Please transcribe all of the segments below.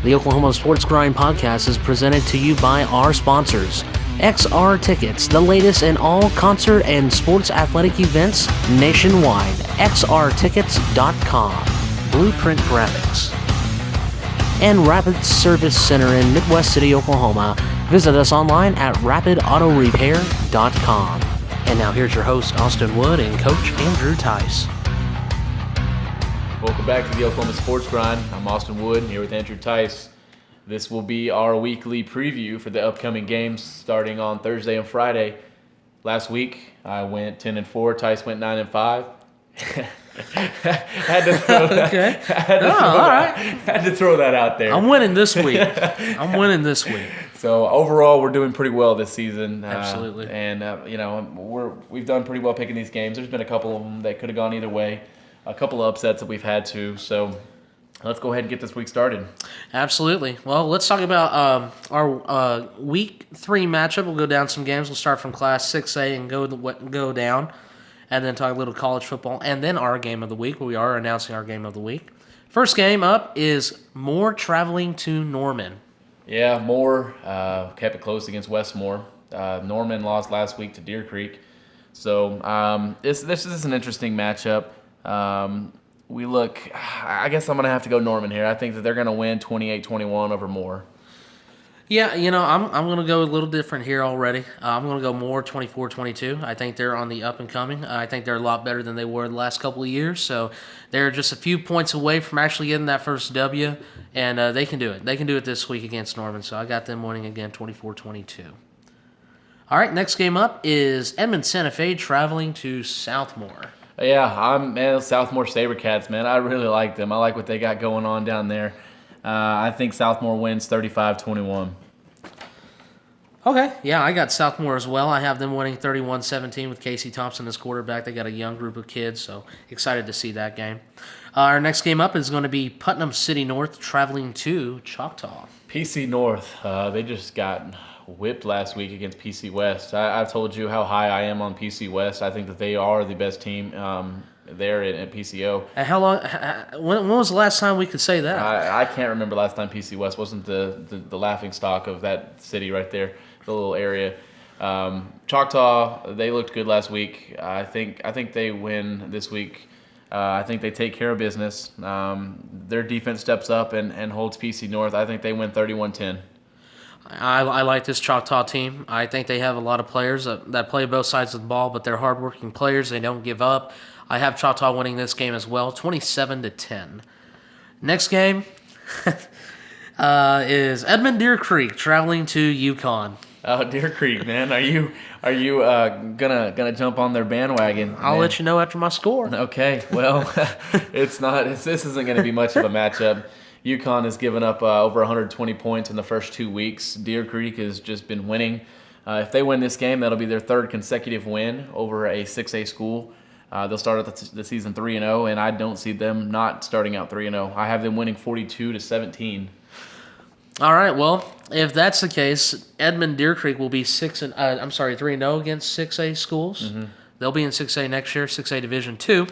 The Oklahoma Sports Grind podcast is presented to you by our sponsors. XR Tickets, the latest in all concert and sports athletic events nationwide. XRTickets.com. Blueprint Graphics. And Rapid Service Center in Midwest City, Oklahoma. Visit us online at rapidautorepair.com. And now here's your host, Austin Wood, and Coach Andrew Tice. Welcome back to the Oklahoma Sports Grind. I'm Austin Wood, here with Andrew Tice. This will be our weekly preview for the upcoming games starting on Thursday and Friday. Last week, I went 10-4. Tice went 9-5. Had to throw that. Okay. Had to throw that out there. I'm winning this week. So overall, we're doing pretty well this season. Absolutely. We've done pretty well picking these games. There's been a couple of them that could have gone either way. A couple of upsets that we've had to. So let's go ahead and get this week started. Absolutely. Well, let's talk about our Week 3 matchup. We'll go down some games. We'll start from Class 6A and go down, and then talk a little college football, and then our game of the week, where we are announcing our game of the week. First game up is Moore traveling to Norman. Yeah, Moore kept it close against Westmore. Norman lost last week to Deer Creek. So this is an interesting matchup. I guess I'm going to have to go Norman here. I think that they're going to win 28-21 over Moore. Yeah, I'm going to go a little different here already. I'm going to go Moore 24-22. I think they're on the up and coming. I think they're a lot better than they were the last couple of years. So they're just a few points away from actually getting that first W, and they can do it. They can do it this week against Norman. So I got them winning again 24-22. All right, next game up is Edmond Santa Fe traveling to Southmore. Yeah, Southmore SaberCats, man. I really like them. I like what they got going on down there. I think Southmore wins 35-21. Okay, yeah, I got Southmore as well. I have them winning 31-17 with Casey Thompson as quarterback. They got a young group of kids, so excited to see that game. Our next game up is going to be Putnam City North traveling to Choctaw. PC North, they just got whipped last week against PC West. I've told you how high I am on PC West. I think that they are the best team there at PCO. And how long? When was the last time we could say that? I can't remember last time PC West wasn't the laughing stock of that city right there, the little area. Choctaw, they looked good last week. I think they win this week. I think they take care of business. Their defense steps up and holds PC North. I think they win 31-10. I like this Choctaw team. I think they have a lot of players that play both sides of the ball, but they're hardworking players. They don't give up. I have Choctaw winning this game as well, 27-10. Next game is Edmond Deer Creek traveling to Yukon. Oh, Deer Creek, man! Are you gonna jump on their bandwagon? I'll let you know after my score. Okay, well, this isn't going to be much of a matchup. Yukon has given up over 120 points in the first 2 weeks. Deer Creek has just been winning. If they win this game, that'll be their third consecutive win over a 6A school. They'll start out the season 3-0, and I don't see them not starting out 3-0. I have them winning 42-17. All right, well, if that's the case, Edmond Deer Creek will be 3-0 against 6A schools. Mm-hmm. They'll be in 6A next year, 6A Division II.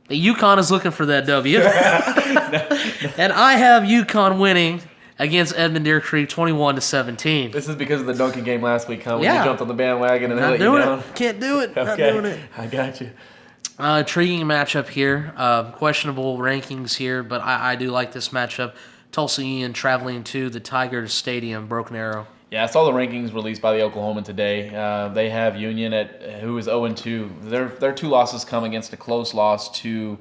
The Yukon is looking for that W. And I have Yukon winning against Edmond Deer Creek 21-17. This is because of the Duncan game last week, huh? When you jumped on the bandwagon and they let you down. Can't do it. Okay. Not doing it. I got you. Intriguing matchup here. Questionable rankings here, but I do like this matchup. Tulsa Union traveling to the Tigers Stadium, Broken Arrow. Yeah, I saw the rankings released by the Oklahoman today. They have Union who is 0-2. Their two losses come against a close loss to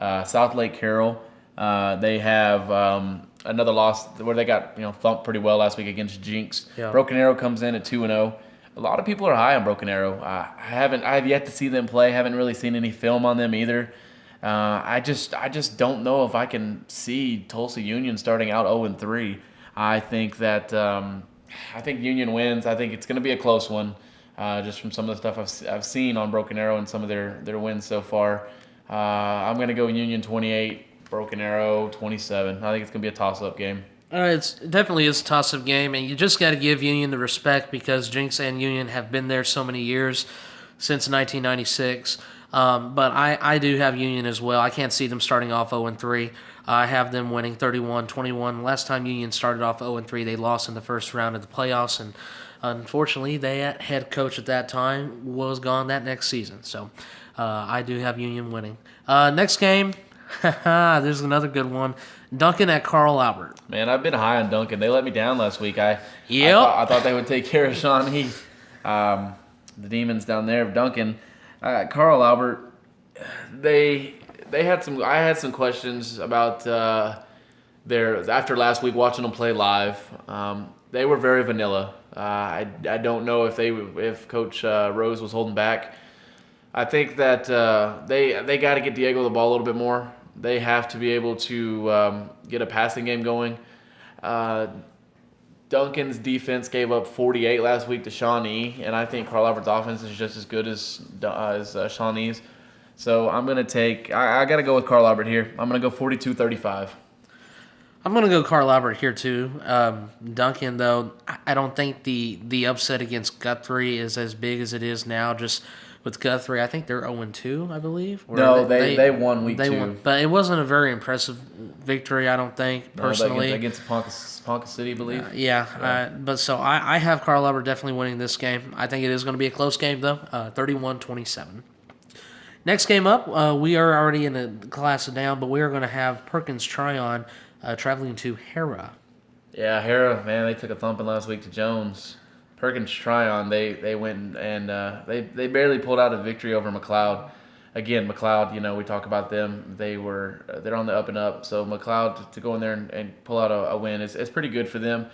South Lake Carroll. They have another loss where they got thumped pretty well last week against Jinx. Yeah. Broken Arrow comes in at 2-0. A lot of people are high on Broken Arrow. I have yet to see them play. Haven't really seen any film on them either. I just don't know if I can see Tulsa Union starting out 0-3. I think that Union wins. I think it's going to be a close one, just from some of the stuff I've seen on Broken Arrow and some of their wins so far. I'm going to go Union 28, Broken Arrow 27. I think it's going to be a toss-up game. It definitely is a toss-up game, and you just got to give Union the respect because Jinx and Union have been there so many years, since 1996. But I do have Union as well. I can't see them starting off 0-3. I have them winning 31-21. Last time Union started off 0-3, they lost in the first round of the playoffs, and unfortunately, their head coach at that time was gone that next season. So I do have Union winning. Next game, there's another good one. Duncan at Carl Albert. Man, I've been high on Duncan. They let me down last week. I thought they would take care of Shawnee, the Demons down there of Duncan. Carl Albert, they had some. I had some questions about their after last week watching them play live. They were very vanilla. I don't know if Coach Rose was holding back. I think that they got to get Diego the ball a little bit more. They have to be able to get a passing game going. Duncan's defense gave up 48 last week to Shawnee, and I think Carl Albert's offense is just as good as Shawnee's. So I'm going to take – I got to go with Carl Albert here. I'm going to go 42-35. I'm going to go Carl Albert here, too. Duncan, though, I don't think the upset against Guthrie is as big as it is now. Just with Guthrie, I think they're 0-2, I believe. Or no, they won week 2. Won, but it wasn't a very impressive victory, I don't think, personally. No, against Ponca City, I believe. But so I have Carl Albert definitely winning this game. I think it is going to be a close game, though, 31-27. Next game up, we are already in the class down, but we are going to have Perkins Tryon traveling to Hera. Yeah, Hera, man, they took a thumping last week to Jones. Perkins Tryon, they went and they barely pulled out a victory over McLeod. Again, McLeod, we talk about them. They're on the up and up. So McLeod to go in there and pull out a win is pretty good for them.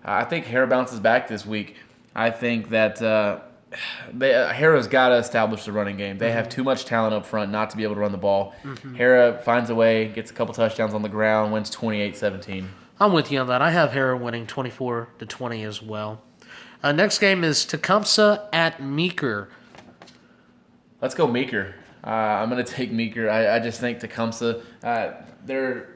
I think Hera bounces back this week. I think that Hera's got to establish the running game. They have too much talent up front not to be able to run the ball. Hera finds a way, gets a couple touchdowns on the ground, wins 28-17. I'm with you on that. I have Hera winning 24-20 as well. Next game is Tecumseh at Meeker. Let's go Meeker. I'm going to take Meeker. I just think Tecumseh, they're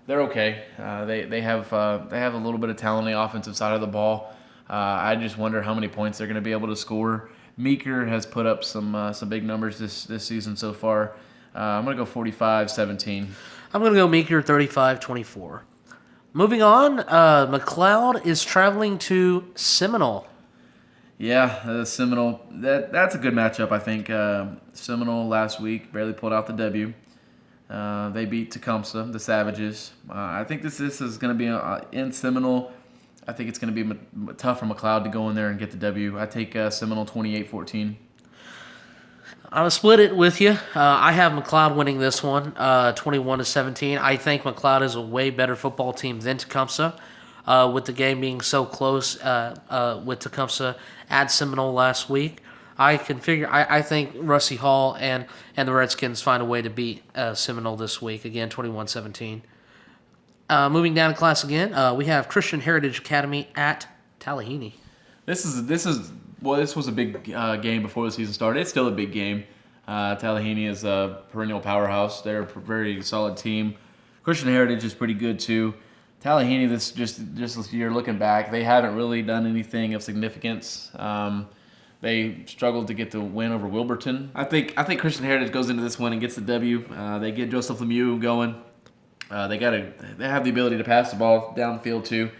okay. They have a little bit of talent on the offensive side of the ball. I just wonder how many points they're going to be able to score. Meeker has put up some big numbers this season so far. I'm going to go 45-17. I'm going to go Meeker 35-24. Moving on, McLeod is traveling to Seminole. Yeah, Seminole. That's a good matchup, I think. Seminole last week barely pulled out the W. They beat Tecumseh, the Savages. I think this is going to be in Seminole. I think it's going to be tough for McLeod to go in there and get the W. I take Seminole 28-14. I'm going to split it with you. I have McLeod winning this one, 21-17. I think McLeod is a way better football team than Tecumseh. With the game being so close with Tecumseh at Seminole last week, I think Rusty Hall and the Redskins find a way to beat Seminole this week. Again, 21-17. Moving down to class again, we have Christian Heritage Academy at Tallahassee. This was a big game before the season started. It's still a big game. Tallahassee is a perennial powerhouse. They're a very solid team. Christian Heritage is pretty good too. Tallahassee, just this year looking back, they haven't really done anything of significance. They struggled to get the win over Wilburton. I think Christian Heritage goes into this one and gets the W. They get Joseph Lemieux going. They have the ability to pass the ball down the field too.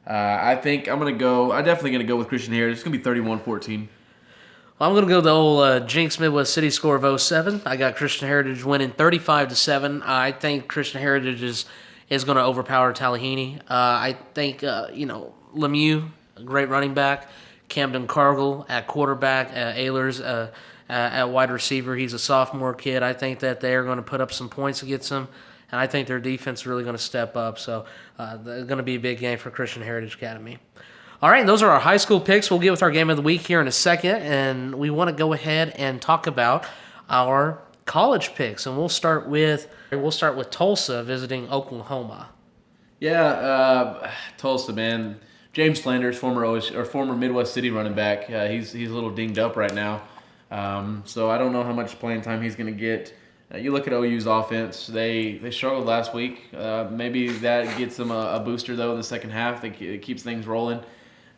I'm definitely gonna go with Christian Heritage. It's gonna be 31-14. Well, I'm gonna go the old Jinx Midwest City score of 07. I got Christian Heritage winning 35-7. I think Christian Heritage is going to overpower Tallahassee. I think Lemieux, a great running back, Camden Cargill at quarterback, Ehlers at wide receiver. He's a sophomore kid. I think that they're going to put up some points against him, and I think their defense is really going to step up. So they're going to be a big game for Christian Heritage Academy. All right, those are our high school picks. We'll get with our game of the week here in a second, and we want to go ahead and talk about our college picks, and we'll start with Tulsa visiting Oklahoma. Yeah, Tulsa, man. James Flanders, former Midwest City running back. He's a little dinged up right now, so I don't know how much playing time he's going to get. You look at OU's offense; they struggled last week. Maybe that gets them a booster though in the second half. It keeps things rolling.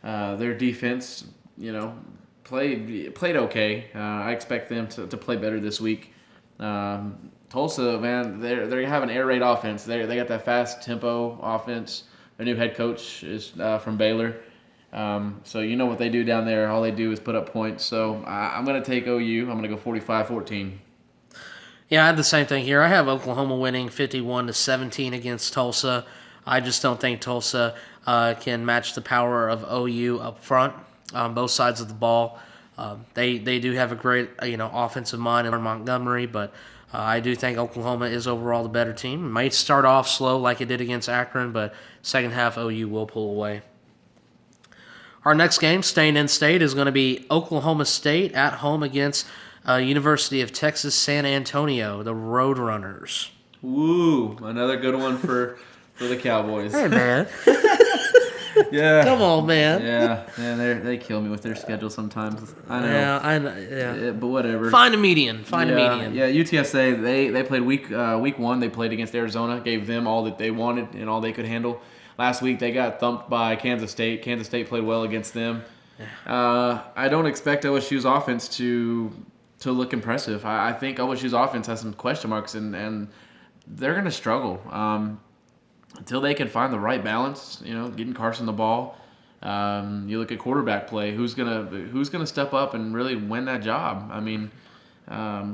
Their defense, played okay. I expect them to play better this week. Tulsa, man, they have an air raid offense. They got that fast tempo offense. Their new head coach is from Baylor. So you know what they do down there. All they do is put up points. So I'm going to take OU. I'm going to go 45-14. Yeah, I had the same thing here. I have Oklahoma winning 51-17 against Tulsa. I just don't think Tulsa can match the power of OU up front on both sides of the ball. They do have a great offensive mind in Montgomery, but I do think Oklahoma is overall the better team. It might start off slow like it did against Akron, but second half OU will pull away. Our next game, staying in state, is going to be Oklahoma State at home against University of Texas San Antonio, the Roadrunners. Woo! Another good one for the Cowboys. Hey, man. Yeah. Come on, man. Yeah, they kill me with their schedule sometimes. I know. Yeah. But whatever. Find a median. Find a median. Yeah, UTSA, they played week one. They played against Arizona, gave them all that they wanted and all they could handle. Last week, they got thumped by Kansas State. Kansas State played well against them. I don't expect OSU's offense to look impressive. I think OSU's offense has some question marks, and they're going to struggle until they can find the right balance. Getting Carson the ball. You look at quarterback play. Who's gonna step up and really win that job? I mean, I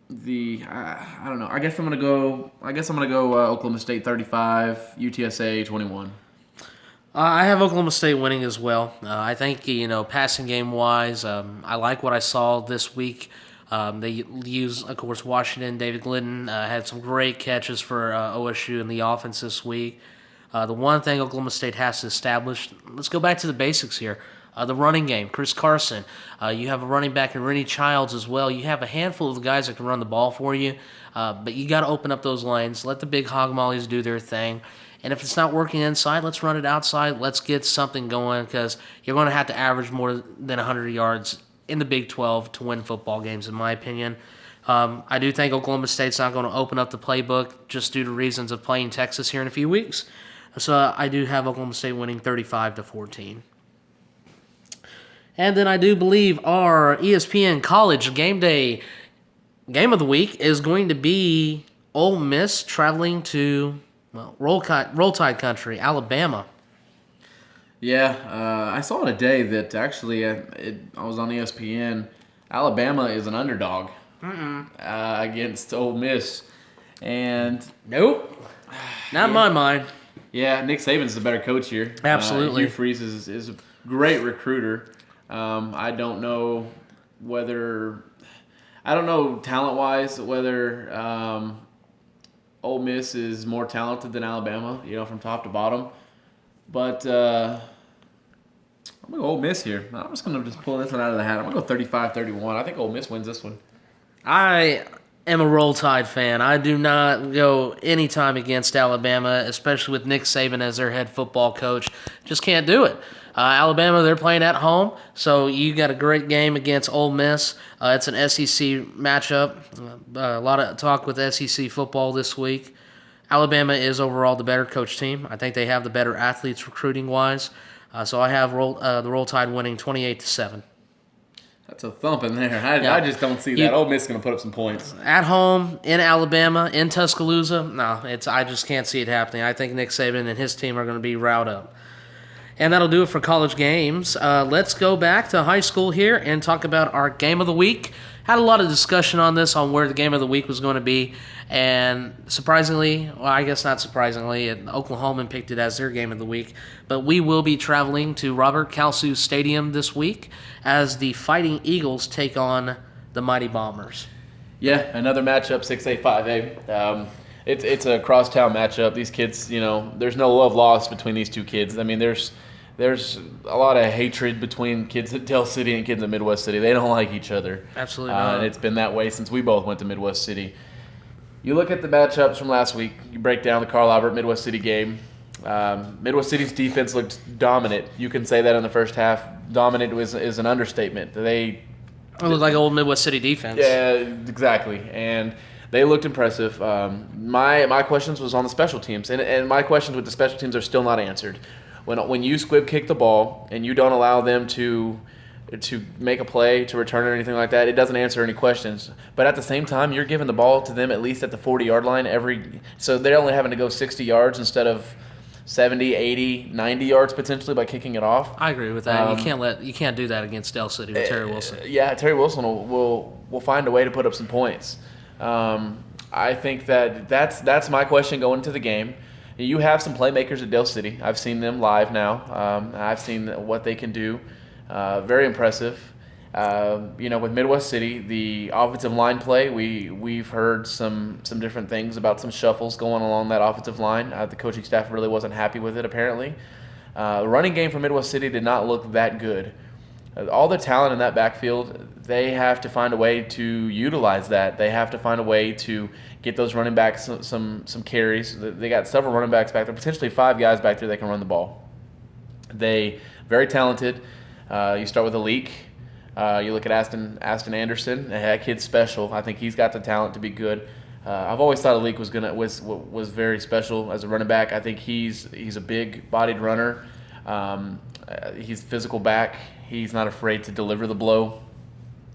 don't know. I guess I'm gonna go Oklahoma State 35, UTSA 21. I have Oklahoma State winning as well. I think, passing game wise, I like what I saw this week. They use, of course, Washington. David Glidden had some great catches for OSU in the offense this week. The one thing Oklahoma State has to establish, let's go back to the basics here. The running game, Chris Carson. You have a running back in Rennie Childs as well. You have a handful of guys that can run the ball for you, but you got to open up those lanes. Let the big hog mollies do their thing. And if it's not working inside, let's run it outside. Let's get something going because you're going to have to average more than 100 yards in the Big 12 to win football games, in my opinion. I do think Oklahoma State's not going to open up the playbook just due to reasons of playing Texas here in a few weeks. So I do have Oklahoma State winning 35-14. And then I do believe our ESPN College Game Day game of the week is going to be Ole Miss traveling to Roll Tide country, Alabama. Yeah, I saw today that actually I was on ESPN. Alabama is an underdog against Ole Miss, and nope, not in my mind. Yeah, Nick Saban's the better coach here. Absolutely, Hugh Freeze is a great recruiter. I don't know talent-wise whether Ole Miss is more talented than Alabama, from top to bottom. But I'm going to go Ole Miss here. I'm just going to pull this one out of the hat. I'm going to go 35-31. I think Ole Miss wins this one. I am a Roll Tide fan. I do not go any time against Alabama, especially with Nick Saban as their head football coach. Just can't do it. Alabama, they're playing at home, so you got a great game against Ole Miss. It's an SEC matchup. A lot of talk with SEC football this week. Alabama is overall the better coach team. I think they have the better athletes recruiting-wise. So I have the Roll Tide winning 28-7. That's a thump in there. I just don't see that. Ole Miss is going to put up some points. At home, in Alabama, in Tuscaloosa, no, I just can't see it happening. I think Nick Saban and his team are going to be riled up. And that'll do it for college games. Let's go back to high school here and talk about our game of the week. Had a lot of discussion on this, on where the game of the week was going to be. And surprisingly, well, I guess not surprisingly, Oklahoma picked it as their game of the week. But we will be traveling to Robert Kalsu Stadium this week as the Fighting Eagles take on the Mighty Bombers. Yeah, another matchup, 6A, 5A. It's a crosstown matchup. These kids, there's no love lost between these two kids. I mean, there's a lot of hatred between kids at Del City and kids at Midwest City. They don't like each other. Absolutely not. And it's been that way since we both went to Midwest City. You look at the matchups from last week. You break down the Carl Albert Midwest City game. Midwest City's defense looked dominant. You can say that in the first half. Dominant is an understatement. It looked like old Midwest City defense. Yeah, exactly. And they looked impressive. My questions was on the special teams, and my questions with the special teams are still not answered. When you squib kick the ball and you don't allow them to to make a play, to return it or anything like that. It doesn't answer any questions. But at the same time, you're giving the ball to them at least at the 40-yard line so they're only having to go 60 yards instead of 70, 80, 90 yards potentially by kicking it off. I agree with that. You can't do that against Dell City with Terry Wilson. Yeah, Terry Wilson will find a way to put up some points. I think that's my question going into the game. You have some playmakers at Dell City. I've seen them live now. I've seen what they can do. Very impressive. With Midwest City, the offensive line play, we've heard some different things about some shuffles going along that offensive line. The coaching staff really wasn't happy with it, apparently. The running game for Midwest City did not look that good. All the talent in that backfield, they have to find a way to utilize that. They have to find a way to get those running backs some carries. They got several running backs back there, potentially 5 guys back there that can run the ball. They very talented. You start with Alik. You look at Aston Anderson. That kid's special. I think he's got the talent to be good. I've always thought Alik was very special as a running back. I think he's a big-bodied runner. He's physical back. He's not afraid to deliver the blow.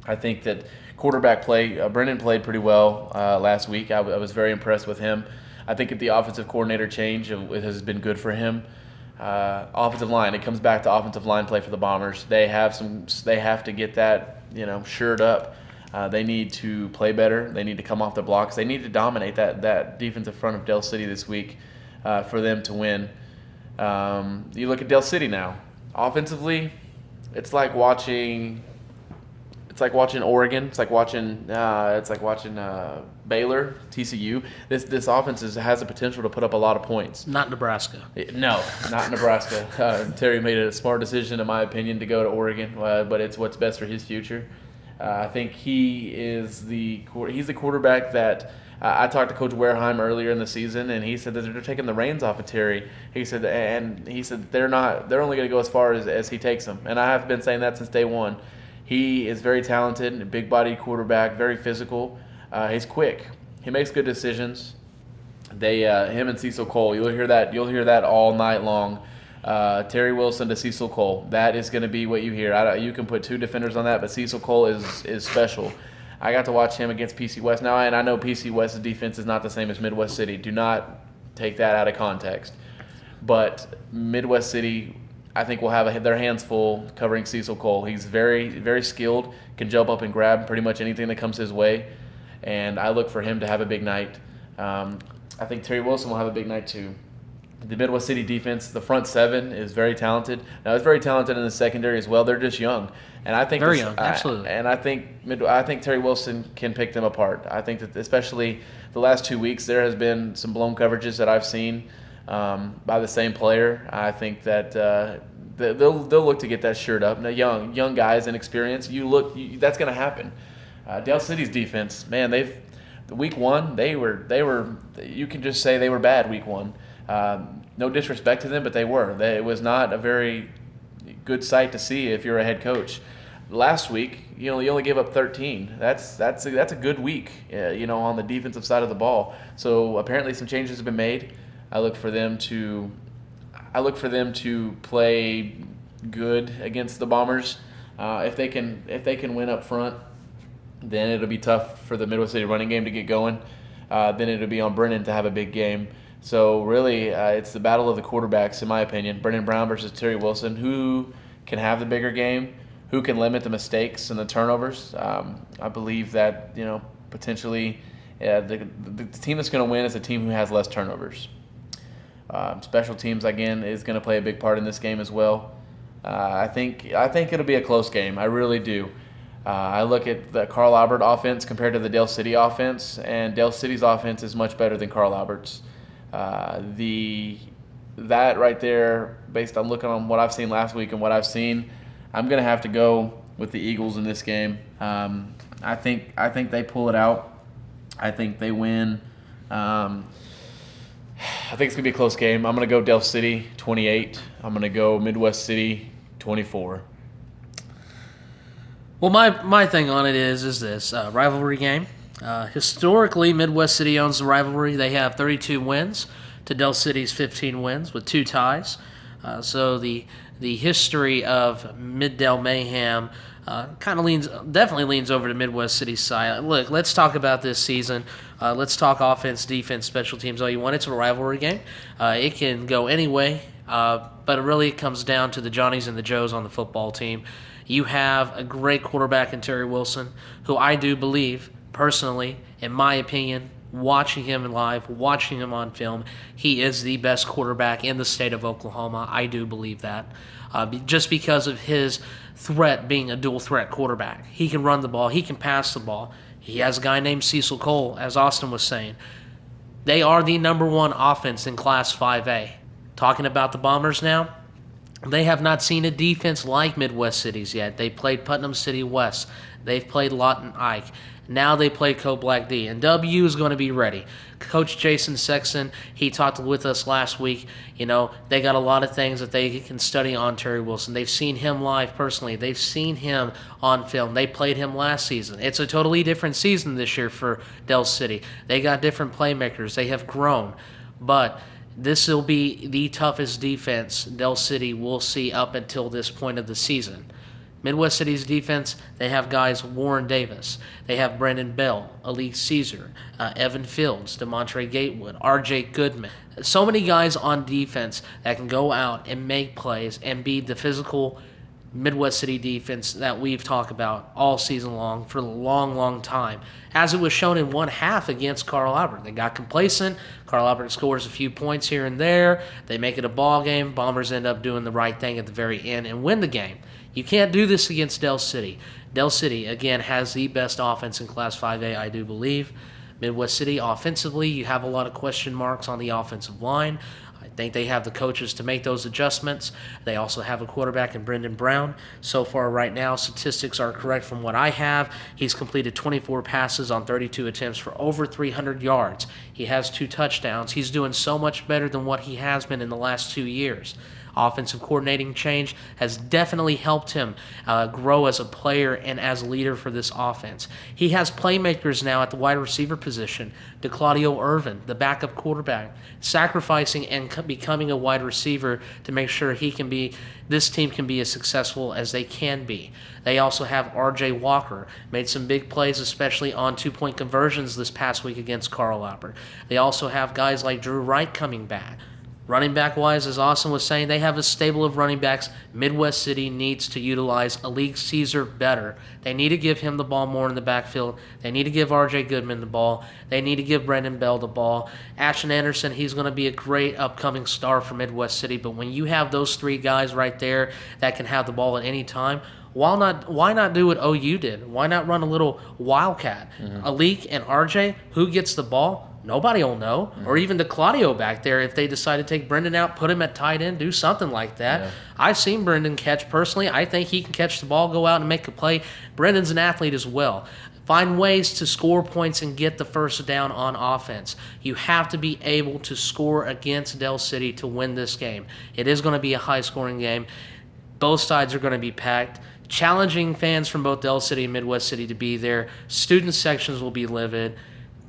I think that quarterback play, Brennan played pretty well last week. I was very impressed with him. I think that the offensive coordinator change it has been good for him. Offensive line, it comes back to offensive line play for the Bombers. They have to get that shored up. They need to play better. They need to come off the blocks. They need to dominate that defensive front of Dell City this week for them to win. You look at Dell City now. Offensively, it's like watching Oregon. It's like watching Baylor, TCU. This offense has the potential to put up a lot of points. Not Nebraska. No, not Nebraska. Terry made a smart decision, in my opinion, to go to Oregon, but it's what's best for his future. I think he's the quarterback that I talked to Coach Wareheim earlier in the season, and he said that they're taking the reins off of Terry. He said they're only going to go as far as he takes them, and I have been saying that since day one. He is very talented, a big-bodied quarterback, very physical. He's quick. He makes good decisions. Him and Cecil Cole, you'll hear that all night long. Terry Wilson to Cecil Cole. That is going to be what you hear. You can put 2 defenders on that, but Cecil Cole is special. I got to watch him against PC West now, and I know PC West's defense is not the same as Midwest City. Do not take that out of context. But Midwest City, I think, will have their hands full covering Cecil Cole. He's very, very skilled, can jump up and grab pretty much anything that comes his way, and I look for him to have a big night. I think Terry Wilson will have a big night too. The Midwest City defense, the front 7 is very talented. Now, it's very talented in the secondary as well. They're just young, and I think very young, absolutely. And I think Terry Wilson can pick them apart. I think that especially the last 2 weeks, there has been some blown coverages that I've seen by the same player. I think that they'll look to get that shored up. Now, young guys and experience, that's going to happen. Dell City's defense, man, week 1 they were you can just say they were bad week 1. No disrespect to them, but they were. It was not a very good sight to see if you're a head coach. Last week, you only gave up 13. That's a good week, on the defensive side of the ball. So apparently some changes have been made. I look for them to play good against the Bombers. If they can win up front, then it'll be tough for the Midwest City running game to get going. Then it'll be on Brennan to have a big game. So really, it's the battle of the quarterbacks, in my opinion. Brennan Brown versus Terry Wilson. Who can have the bigger game? Who can limit the mistakes and the turnovers? I believe that potentially the team that's going to win is a team who has less turnovers. Special teams again is going to play a big part in this game as well. I think it'll be a close game. I really do. I look at the Carl Albert offense compared to the Dell City offense, and Dell City's offense is much better than Carl Albert's. That right there, based on looking on what I've seen last week and what I've seen, I'm gonna have to go with the Eagles in this game. I think they pull it out. I think they win. I think it's gonna be a close game. I'm gonna go Dell City 28. I'm gonna go Midwest City 24. Well, my thing on it is this rivalry game. Historically, Midwest City owns the rivalry. They have 32 wins to Dell City's 15 wins with 2 ties. So the the history of Middale Mayhem definitely leans over to Midwest City's side. Look, let's talk about this season. Let's talk offense, defense, special teams, all you want. It's a rivalry game. It can go any way, but it really comes down to the Johnnies and the Joes on the football team. You have a great quarterback in Terry Wilson, who I do believe, personally, in my opinion, watching him live, watching him on film, he is the best quarterback in the state of Oklahoma. I do believe that. Just because of his threat being a dual threat quarterback. He can run the ball, he can pass the ball. He has a guy named Cecil Cole, as Austin was saying. They are the number one offense in Class 5A. Talking about the Bombers now, they have not seen a defense like Midwest City's yet. They played Putnam City West. They've played Lawton Ike. Now they play Coe Black D, and W is going to be ready. Coach Jason Sexton, he talked with us last week. You know, they got a lot of things that they can study on Terry Wilson. They've seen him live personally. They've seen him on film. They played him last season. It's a totally different season this year for Del City. They got different playmakers. They have grown. But this will be the toughest defense Del City will see up until this point of the season. Midwest City's defense, they have guys Warren Davis. They have Brendan Bell, Alik Caesar, Evan Fields, DeMontre Gatewood, R.J. Goodman. So many guys on defense that can go out and make plays and be the physical Midwest City defense that we've talked about all season long for a long, long time. As it was shown in one half against Carl Albert. They got complacent. Carl Albert scores a few points here and there. They make it a ball game. Bombers end up doing the right thing at the very end and win the game. You can't do this against Del City. Del City, again, has the best offense in Class 5A, I do believe. Midwest City, offensively, you have a lot of question marks on the offensive line. I think they have the coaches to make those adjustments. They also have a quarterback in Brendan Brown. So far right now, statistics are correct from what I have. He's completed 24 passes on 32 attempts for over 300 yards. He has 2 touchdowns. He's doing so much better than what he has been in the last 2 years. Offensive coordinating change has definitely helped him grow as a player and as a leader for this offense. He has playmakers now at the wide receiver position. DeClaudio Irvin, the backup quarterback, sacrificing and becoming a wide receiver to make sure this team can be as successful as they can be. They also have R.J. Walker, made some big plays, especially on 2-point conversions this past week against Carl Albert. They also have guys like Drew Wright coming back. Running back-wise, as Austin was saying, they have a stable of running backs. Midwest City needs to utilize Alik Caesar better. They need to give him the ball more in the backfield. They need to give R.J. Goodman the ball. They need to give Brendan Bell the ball. Ashton Anderson, he's going to be a great upcoming star for Midwest City, but when you have those 3 guys right there that can have the ball at any time, why not do what OU did? Why not run a little wildcat? Alik and R.J., who gets the ball? Nobody will know. Or even DeClaudio back there, if they decide to take Brendan out, put him at tight end, do something like that. Yeah. I've seen Brendan catch personally. I think he can catch the ball, go out and make a play. Brendan's an athlete as well. Find ways to score points and get the first down on offense. You have to be able to score against Del City to win this game. It is going to be a high-scoring game. Both sides are going to be packed. Challenging fans from both Del City and Midwest City to be there. Student sections will be livid.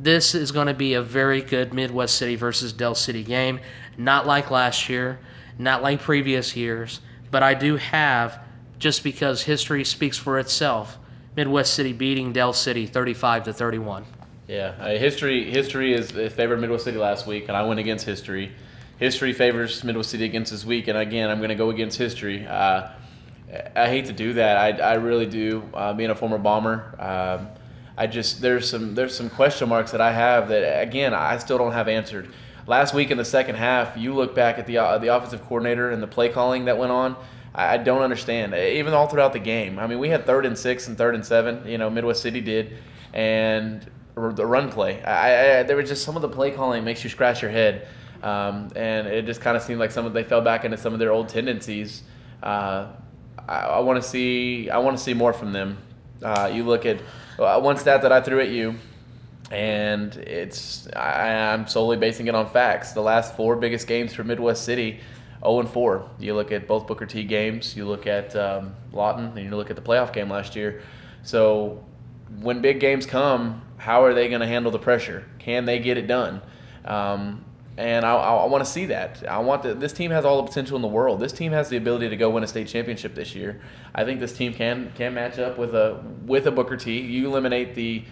This is going to be a very good Midwest City versus Del City game. Not like last year, not like previous years, but I do have, just because history speaks for itself, Midwest City beating Del City 35-31. Yeah, history is favored Midwest City last week, and I went against history. History favors Midwest City against this week, and again, I'm going to go against history. I hate to do that. I really do. Being a former Bomber, there's some question marks that I have that, again, I still don't have answered. Last week in the second half, you look back at the offensive coordinator and the play calling that went on. I don't understand. Even all throughout the game. I mean, we had 3rd and 6 and 3rd and 7. Midwest City did, and the run play. There was just some of the play calling makes you scratch your head, and it just kind of seemed like they fell back into some of their old tendencies. I want to see more from them. You look at one stat that I threw at you, and I'm solely basing it on facts. The last 4 biggest games for Midwest City, 0-4. You look at both Booker T games, you look at Lawton, and you look at the playoff game last year. So when big games come, how are they going to handle the pressure? Can they get it done? And I want to see that. This team has all the potential in the world. This team has the ability to go win a state championship this year. I think this team can match up with a Booker T. You eliminate the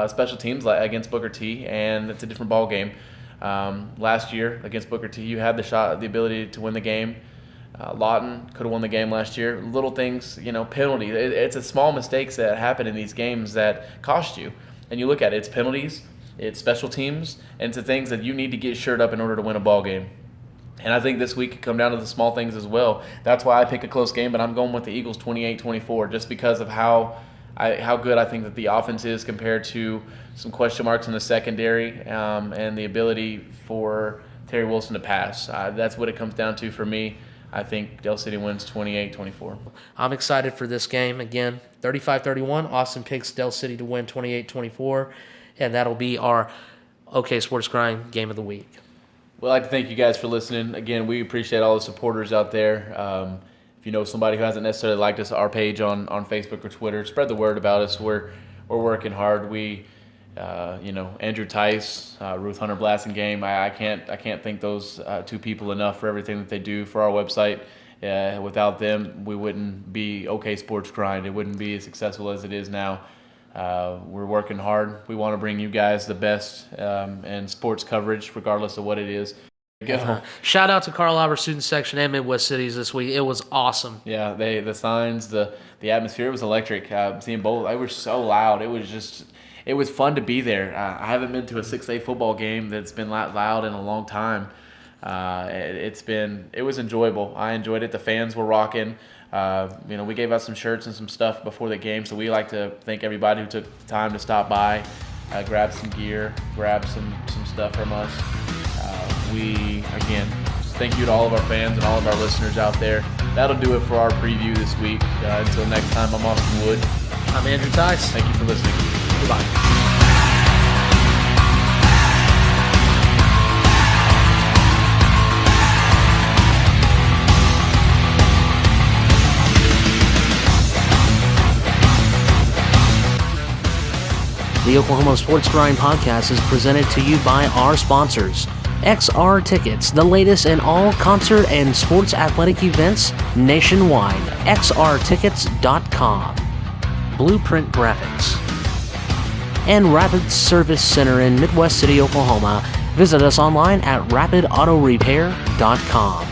special teams against Booker T, and it's a different ball game. Last year against Booker T, you had the ability to win the game. Lawton could have won the game last year. Little things, penalties. It's a small mistakes that happen in these games that cost you. And you look at it, it's penalties, it's special teams, and it's the things that you need to get shored up in order to win a ball game. And I think this week could come down to the small things as well. That's why I pick a close game, but I'm going with the Eagles 28-24 just because of how good I think that the offense is compared to some question marks in the secondary and the ability for Terry Wilson to pass. That's what it comes down to for me. I think Del City wins 28-24. I'm excited for this game. Again, 35-31. Austin picks Del City to win 28-24, and that'll be our OK Sports Grind Game of the Week. Well, I'd like to thank you guys for listening. Again, we appreciate all the supporters out there. If you know somebody who hasn't necessarily liked our page on Facebook or Twitter, spread the word about us. We're working hard. We, Andrew Tice, Ruth Hunter Blasingame. I can't thank those two people enough for everything that they do for our website. Without them, we wouldn't be OK Sports Grind. It wouldn't be as successful as it is now. We're working hard. We want to bring you guys the best in sports coverage, regardless of what it is. Shout out to Carl Albert Student Section and Midwest Cities this week. It was awesome. Yeah, the signs, the atmosphere was electric. Seeing both, they were so loud. It was fun to be there. I haven't been to a 6A football game that's been that loud in a long time. It was enjoyable. I enjoyed it. The fans were rocking. We gave out some shirts and some stuff before the game, so we like to thank everybody who took the time to stop by, grab some gear, grab some stuff from us. Again, thank you to all of our fans and all of our listeners out there. That'll do it for our preview this week. Until next time, I'm Austin Wood. I'm Andrew Tice. Thank you for listening. Goodbye. The Oklahoma Sports Grind podcast is presented to you by our sponsors. XR Tickets, the latest in all concert and sports athletic events nationwide. XRTickets.com. Blueprint Graphics. And Rapid Service Center in Midwest City, Oklahoma. Visit us online at rapidautorepair.com.